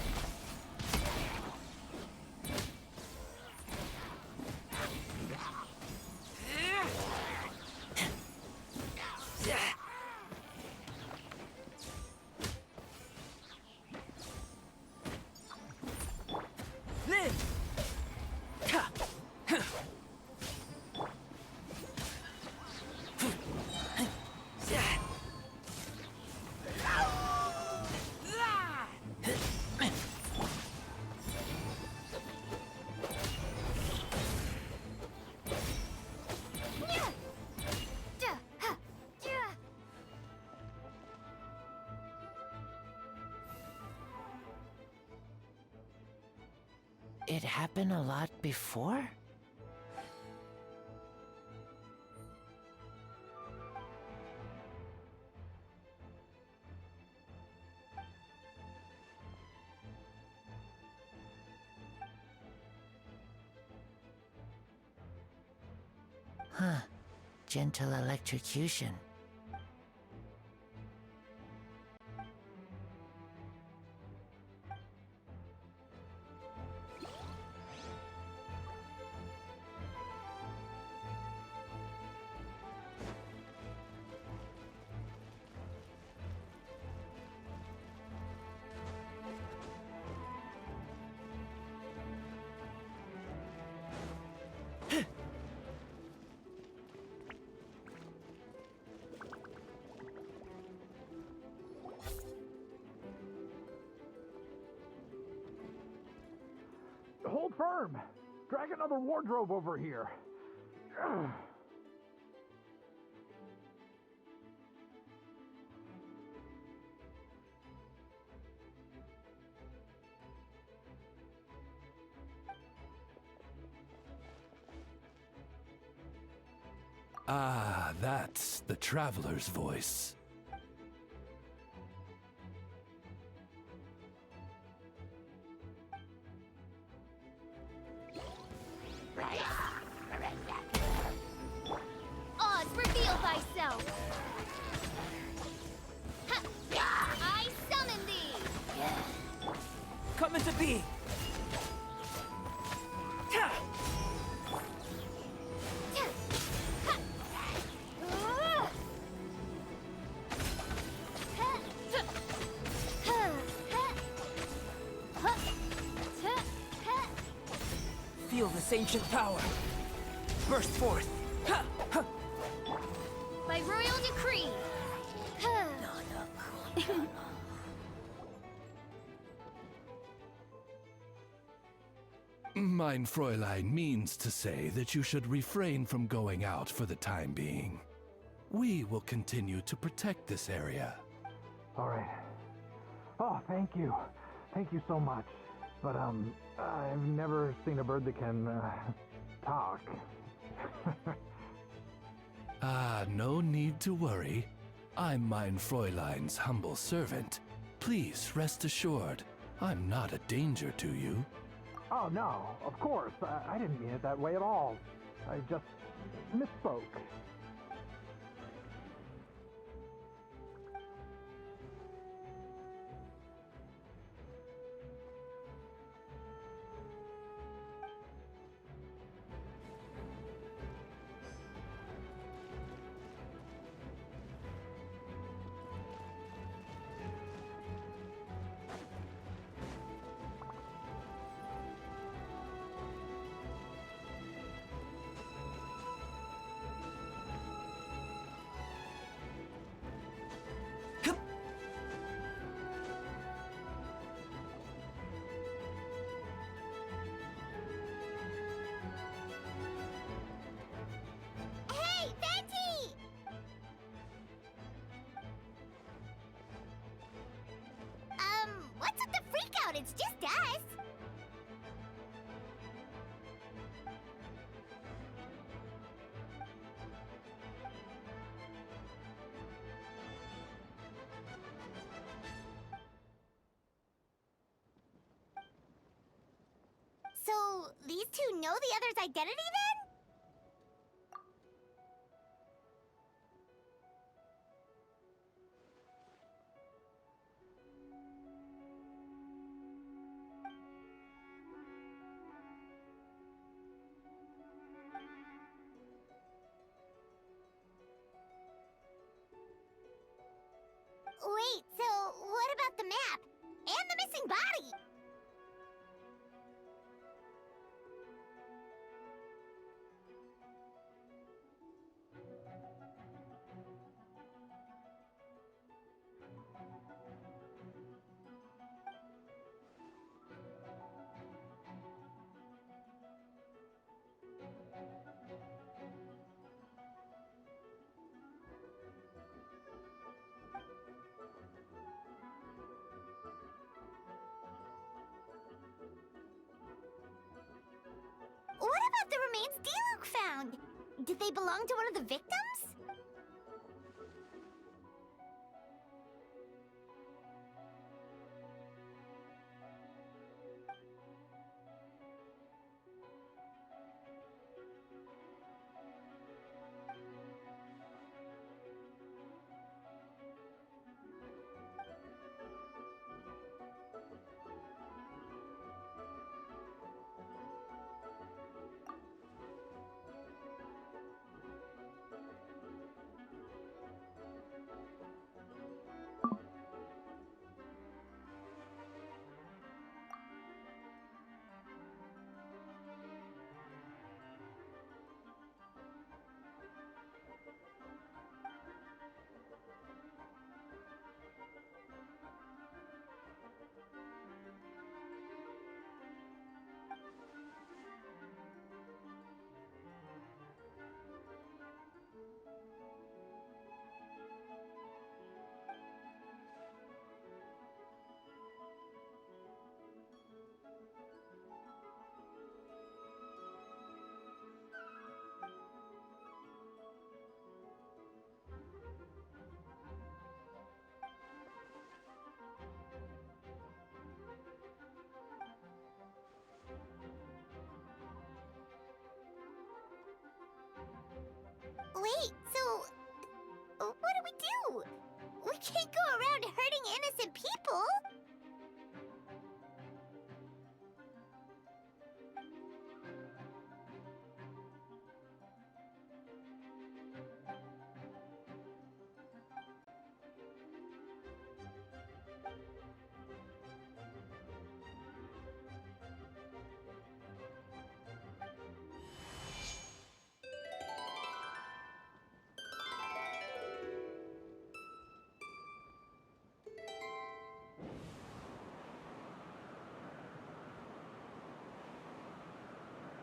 It happened a lot before? Huh. Gentle electrocution. hold firm. Drag another wardrobe over here. Ah, that's the traveler's voice. Oz, reveal thyself! I summon thee! Come into being! Feel this ancient power. Burst forth. By royal decree! Mein Fräulein means to say that you should refrain from going out for the time being. We will continue to protect this area. All right. Oh, thank you. Thank you so much. But, I've never seen a bird that can, talk. Ah, no need to worry. I'm Mein Fräulein's humble servant. Please rest assured, I'm not a danger to you. Oh, no, of course. I didn't mean it that way at all. I just misspoke. Hey, Betty! What's with the freak out? It's just us. So, these two know the other's identity then? Wait, so what about the map? And the missing body? What about the remains D-Luke found? Did they belong to one of the victims? Wait, so what do? We can't go around hurting innocent people.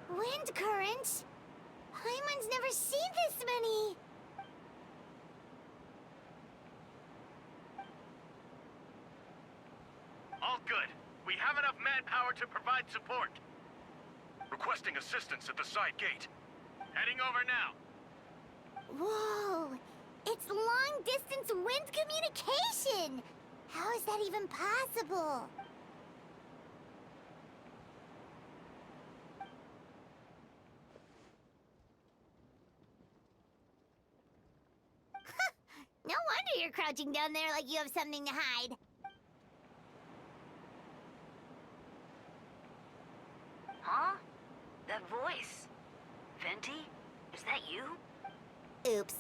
Wind currents? Paimon's never seen this many. All good. We have enough manpower to provide support. Requesting assistance at the side gate. Heading over now. Whoa! It's long-distance wind communication! How is that even possible? No wonder you're crouching down there like you have something to hide. Huh? That voice. Venti? Is that you? Oops.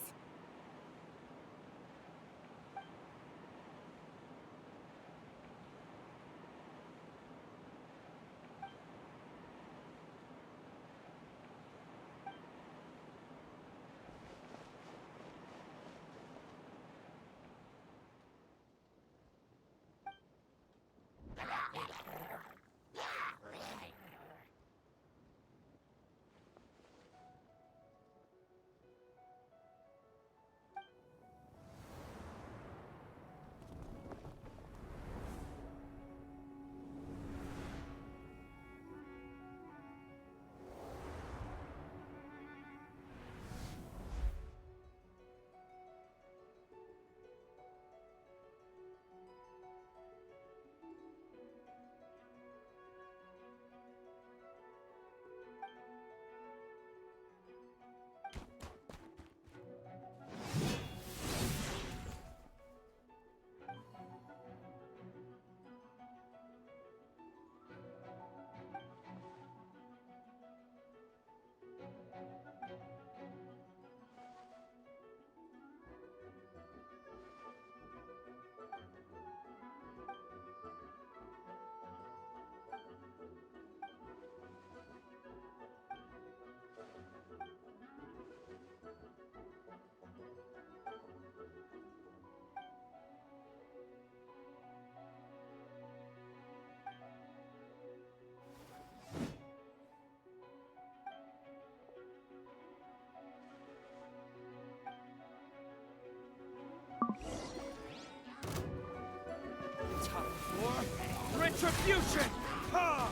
Time for retribution! Ha!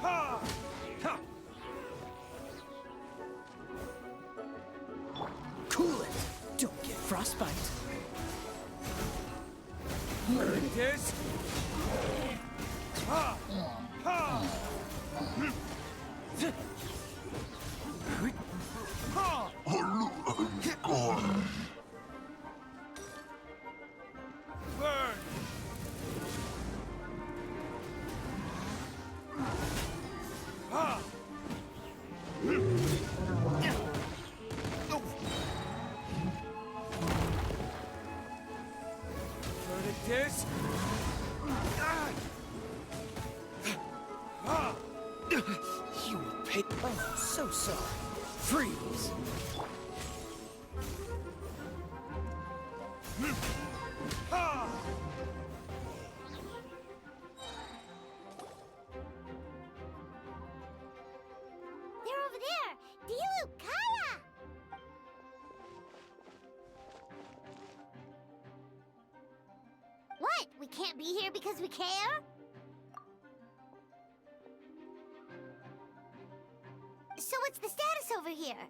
Ha! Ha! Cool it! Don't get frostbite. There it is! Ha! Ha! Ha! Burn! Ha! Verdict is... Ah! You will pay... Oh, so sorry. Freeze! Ha! They're over there! Dilu, Kaya! What? We can't be here because we care? So what's the status over here?